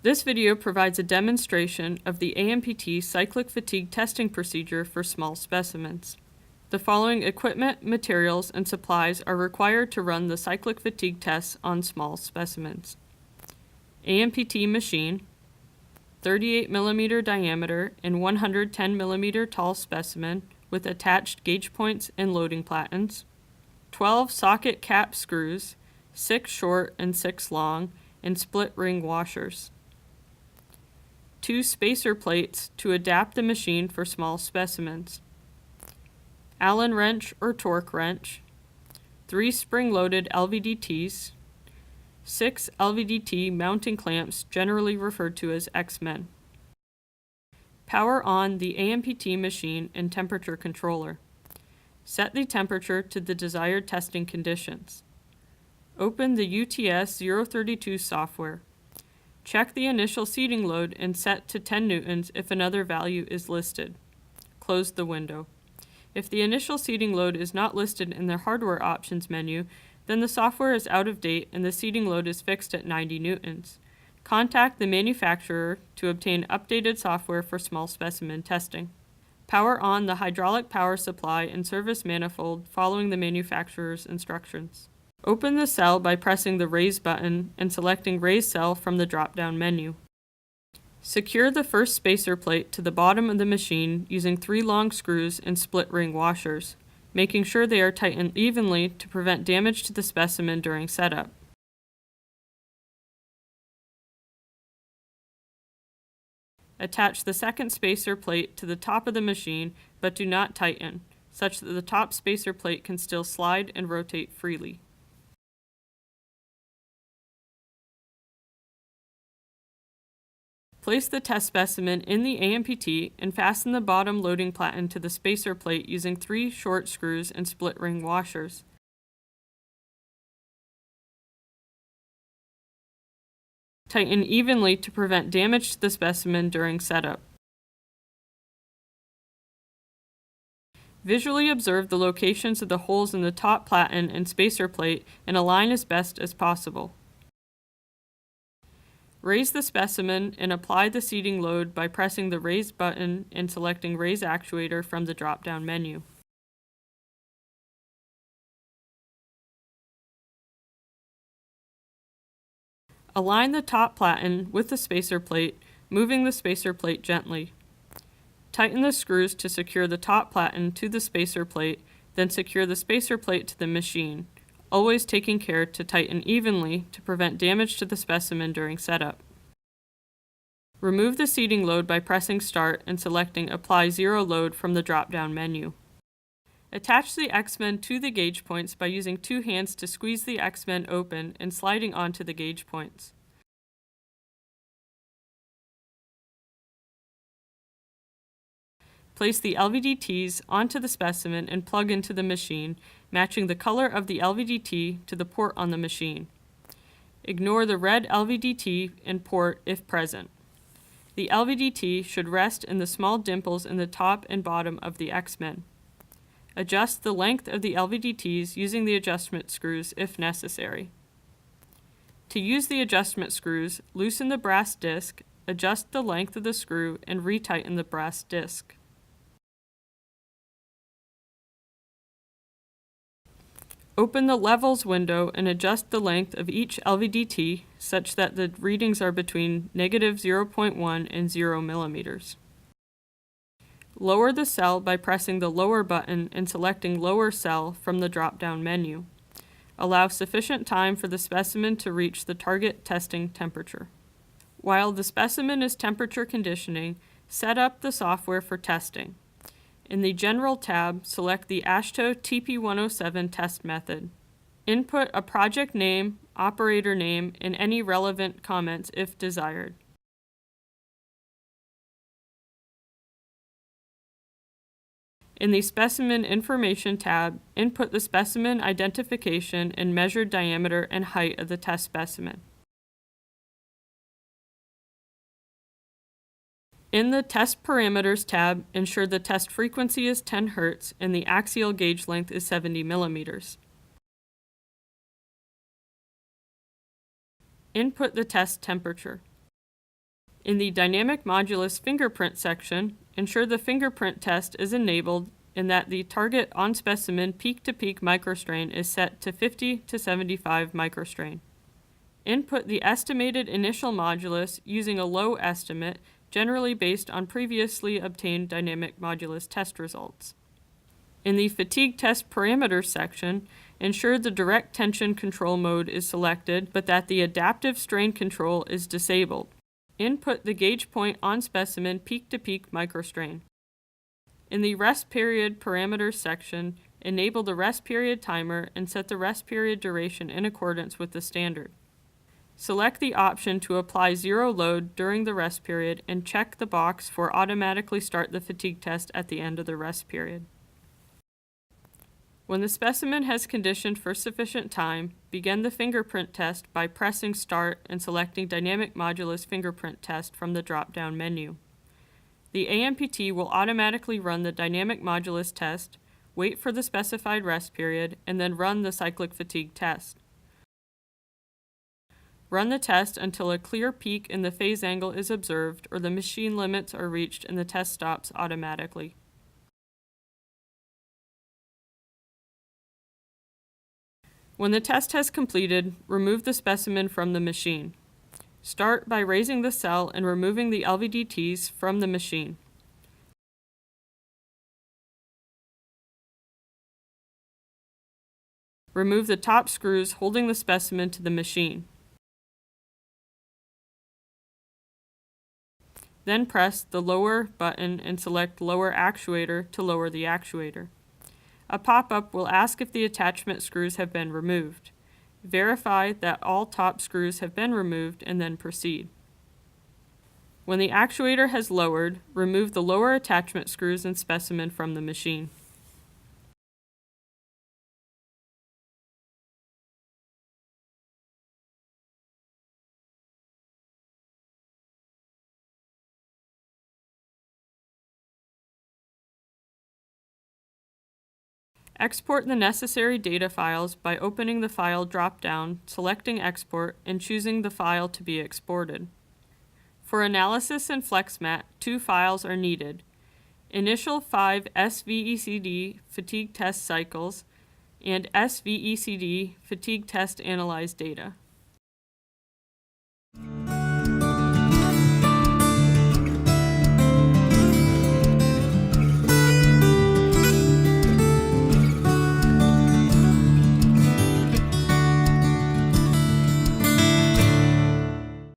This video provides a demonstration of the AMPT cyclic fatigue testing procedure for small specimens. The following equipment, materials, and supplies are required to run the cyclic fatigue tests on small specimens. AMPT machine, 38 mm diameter and 110 mm tall specimen with attached gauge points and loading platens, 12 socket cap screws, 6 short and 6 long, and split ring washers. 2 spacer plates to adapt the machine for small specimens. Allen wrench or torque wrench. 3 spring-loaded LVDTs. 6 LVDT mounting clamps, generally referred to as X-Men. Power on the AMPT machine and temperature controller. Set the temperature to the desired testing conditions. Open the UTS 032 software. Check the initial seating load and set to 10 newtons if another value is listed. Close the window. If the initial seating load is not listed in the hardware options menu, then the software is out of date and the seating load is fixed at 90 newtons. Contact the manufacturer to obtain updated software for small specimen testing. Power on the hydraulic power supply and service manifold following the manufacturer's instructions. Open the cell by pressing the Raise button and selecting Raise Cell from the drop-down menu. Secure the first spacer plate to the bottom of the machine using 3 long screws and split ring washers, making sure they are tightened evenly to prevent damage to the specimen during setup. Attach the second spacer plate to the top of the machine, but do not tighten, such that the top spacer plate can still slide and rotate freely. Place the test specimen in the AMPT and fasten the bottom loading platen to the spacer plate using 3 short screws and split ring washers. Tighten evenly to prevent damage to the specimen during setup. Visually observe the locations of the holes in the top platen and spacer plate and align as best as possible. Raise the specimen and apply the seating load by pressing the Raise button and selecting Raise Actuator from the drop-down menu. Align the top platen with the spacer plate, moving the spacer plate gently. Tighten the screws to secure the top platen to the spacer plate, then secure the spacer plate to the machine, always taking care to tighten evenly to prevent damage to the specimen during setup. Remove the seating load by pressing Start and selecting Apply Zero Load from the drop-down menu. Attach the X-Men to the gauge points by using 2 hands to squeeze the X-Men open and sliding onto the gauge points. Place the LVDTs onto the specimen and plug into the machine, matching the color of the LVDT to the port on the machine. Ignore the red LVDT and port if present. The LVDT should rest in the small dimples in the top and bottom of the X-Men. Adjust the length of the LVDTs using the adjustment screws if necessary. To use the adjustment screws, loosen the brass disc, adjust the length of the screw, and retighten the brass disc. Open the Levels window and adjust the length of each LVDT such that the readings are between -0.1 and 0 millimeters. Lower the cell by pressing the Lower button and selecting Lower Cell from the drop-down menu. Allow sufficient time for the specimen to reach the target testing temperature. While the specimen is temperature conditioning, set up the software for testing. In the General tab, select the AASHTO TP107 test method. Input a project name, operator name, and any relevant comments if desired. In the Specimen Information tab, input the specimen identification and measured diameter and height of the test specimen. In the Test Parameters tab, ensure the test frequency is 10 Hz and the axial gauge length is 70 millimeters. Input the test temperature. In the dynamic modulus fingerprint section, ensure the fingerprint test is enabled and that the target on-specimen peak-to-peak microstrain is set to 50 to 75 microstrain. Input the estimated initial modulus using a low estimate, generally based on previously obtained dynamic modulus test results. In the fatigue test parameters section, ensure the direct tension control mode is selected, but that the adaptive strain control is disabled. Input the gauge point on specimen peak-to-peak microstrain. In the rest period parameters section, enable the rest period timer and set the rest period duration in accordance with the standard. Select the option to apply zero load during the rest period and check the box for automatically start the fatigue test at the end of the rest period. When the specimen has conditioned for sufficient time, begin the fingerprint test by pressing Start and selecting Dynamic Modulus Fingerprint Test from the drop-down menu. The AMPT will automatically run the dynamic modulus test, wait for the specified rest period, and then run the cyclic fatigue test. Run the test until a clear peak in the phase angle is observed or the machine limits are reached and the test stops automatically. When the test has completed, remove the specimen from the machine. Start by raising the cell and removing the LVDTs from the machine. Remove the top screws holding the specimen to the machine. Then press the lower button and select Lower Actuator to lower the actuator. A pop-up will ask if the attachment screws have been removed. Verify that all top screws have been removed and then proceed. When the actuator has lowered, remove the lower attachment screws and specimen from the machine. Export the necessary data files by opening the File drop-down, selecting Export, and choosing the file to be exported. For analysis in FlexMat, two files are needed: initial 5 SVECD fatigue test cycles and SVECD fatigue test analyzed data.